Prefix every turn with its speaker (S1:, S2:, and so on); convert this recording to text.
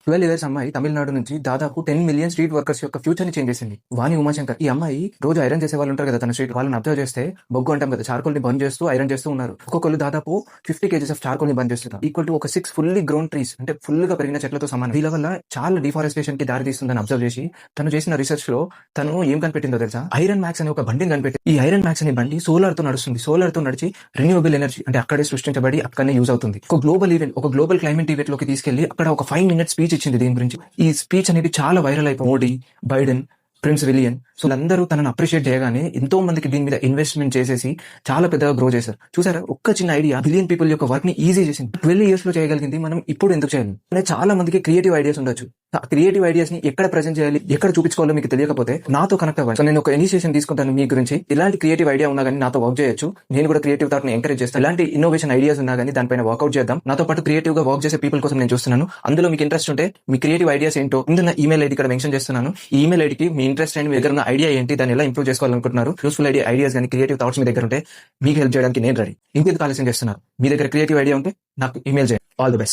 S1: 12 years అమ్మాయి తమిళనాడు నుంచి దాదాపు 10 మిలియన్ స్ట్రీట్ వర్కర్స్ యొక్క ఫ్యూచర్ ని చేంజ్ చేసింది. వాణి ఉమాశంకర్ ఈ అమ్మాయి రోజు ఐరన్ చేసే వాళ్ళు ఉంటారు కదా తన స్ట్రీట్ వాళ్ళని అబ్జర్వ్ చేస్తే బొగ్గు అంటాం కదా చార్కోల్ ని బంద్ చేస్తూ ఐరన్ చేస్తూ ఉన్నారు. ఒక్కొక్కరు దాదాపు 50 kgs ఆఫ్ చార్కోల్ ని బంద్ చేస్తున్నారు. ఈక్వల్ టు ఒక 6 ఫుల్లీ గ్రోన్ ట్రీస్ అంటే ఫుల్ గా పెరిగిన చెట్లతో సమానం. వీళ్ళ వల్ల చాలా డిఫారెస్టేషన్ కి దారి తీస్తుందని అబ్జర్వ్ చేసి తను చేసిన రీసెర్చ్ లో తను ఏం కనిపెట్టిందో తెలుసా? ఐరన్ మ్యాక్స్ అనే ఒక బండిని కనిపెట్టి ఈ ఐరన్ మ్యాక్స్ అనే బండి సోలార్ తో నడుస్తుంది. సోలార్ తో నడిచి రెన్యూవబుల్ ఎనర్జీ అంటే అక్కడే సృష్టించబడి అక్కడనే యూజ్ అవుతుంది. ఒక గ్లోబల్ ఈవెంట్ ఒక గ్లోబల్ క్లైమేట్ ఈవెంట్ లోకి తీసుకెళ్లి అక్కడ ఒక 5 minute స్పీచ్ ఇచ్చింది దీని గురించి. ఈ స్పీచ్ అనేది చాలా వైరల్ అయిపోయి మోడీ, బైడెన్, ప్రిన్స్ విలియన్ సో అందరూ తనను అప్రిషియేట్ చేయగానే ఎంతో మందికి దీని మీద ఇన్వెస్ట్మెంట్ చేసేసి చాలా పెద్దగా గ్రో చేశారు. చూసారా, ఒక్క చిన్న ఐడియా బిలియన్ పీపుల్ యొక్క వర్క్ ని ఈజీ చేసింది. 12 years లో చేయగలిగింది మనం ఇప్పుడు ఎందుకు చేయాలి? అంటే చాలా మందికి క్రియేటివ్ ఐడియాస్ ఉండొచ్చు. ఆ క్రియేటివ్ ఐడియాస్ ని ఎక్కడ ప్రెజెంట్ చేయాలి, ఎక్కడ చూపించుకోవాలో మీకు తెలియకపోతే నాతో కనెక్ట్ అవ్వండి. సో నేను ఒక ఇనిషియేషన్ తీసుకుంటాను మీ గురించి. ఇలాంటి క్రియేటివ్ ఐడియా ఉన్నా కానీ నాతో వర్క్ చేయొచ్చు. నేను కూడా క్రియేటివ్ థాట్ ని ఎంకరేజ్ చేస్తాను. ఇలాంటి ఇన్నోవేషన్ ఐడియాస్ ఉన్నా కానీ దానిపైన వర్క్అవుట్ చేద్దాం. నాతో పాటు క్రియేటివ్ గా వర్క్ చేసే పీపుల్ కోసం నేను చూస్తున్నాను. అందులో మీకు ఇంట్రెస్ట్ ఉంటే మీ క్రియేటివ్ ఐడియాస్ ఏంటో నా ఈమెయిల్ ఐడి ఇక్కడ మెన్షన్ చేస్తున్నాను. ఈ ఈమెయిల్ ఐడికి మీ ఇంట్రెస్ట్ అండ్ మీ దగ్గర ఉన్న ఐడియా ఏంటి, దాన్ని ఎలా ఇంప్రూవ్ చేసుకోవాలనుకుంటున్నారు, యూస్ఫుల్ ఐడియాస్ కానీ క్రియేటివ్ థాట్స్ మీ దగ్గర ఉంటే మీకు హెల్ప్ చేయడానికి నేను రెడీ. ఇంకెందుకు ఆలస్యం చేస్తున్నారు? మీ దగ్గర క్రియేటివ్ ఐడియా ఉంటే నాకు ఈమెయిల్ చేయండి. All the best.